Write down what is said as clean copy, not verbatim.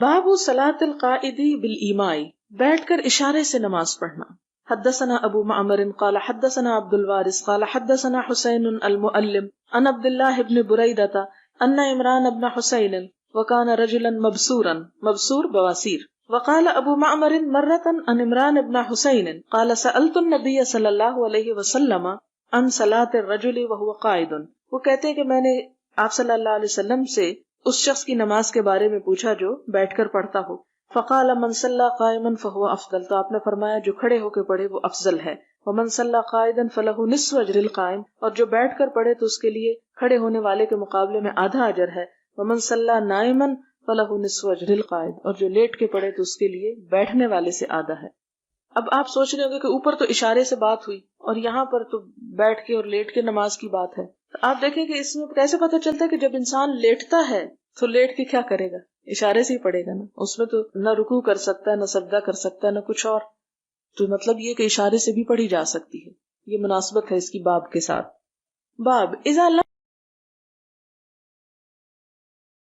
باب صلاۃ القائد بالایماء، بیٹھ کر اشارے سے نماز پڑھنا۔ حدثنا ابو معمر قال حدثنا عبد الوارث قال حدثنا حسین المؤلم عن عبد الله بن بریدہ ان عمران بن حسین وكان رجلا مبصورا، مبصور بواسیر۔ وقال ابو معمر مرة عن عمران بن حسین قال سألت النبي صلی اللہ علیہ وسلم عن صلاۃ الرجل وهو قائد۔ وہ کہتے ہیں کہ میں نے آپ صلی اللہ علیہ وسلم سے اس شخص کی نماز کے بارے میں پوچھا جو بیٹھ کر پڑھتا ہو۔ فقال من صلی قائما فهو افضل، تو آپ نے فرمایا جو کھڑے ہو کے پڑھے وہ افضل ہے۔ ومن صلی قائدا فله نصف اجر القائم، اور جو بیٹھ کر پڑھے تو اس کے لیے کھڑے ہونے والے کے مقابلے میں آدھا اجر ہے۔ ومن صلی نائما فله نصف اجر القائد، اور جو لیٹ کے پڑھے تو اس کے لیے بیٹھنے والے سے آدھا ہے۔ اب آپ سوچ رہے ہوں گے کہ اوپر تو اشارے سے بات ہوئی اور یہاں پر تو بیٹھ کے اور لیٹ کے نماز کی بات ہے، تو آپ دیکھیں کہ اس میں کیسے پتہ چلتا ہے کہ جب انسان لیٹتا ہے تو لیٹ کے کیا کرے گا، اشارے سے ہی پڑھے گا نا، اس میں تو نہ رکوع کر سکتا ہے، نہ سجدہ کر سکتا ہے، نہ کچھ اور، تو مطلب یہ کہ اشارے سے بھی پڑھی جا سکتی ہے۔ یہ مناسبت ہے اس کی باب کے ساتھ۔ باب اذا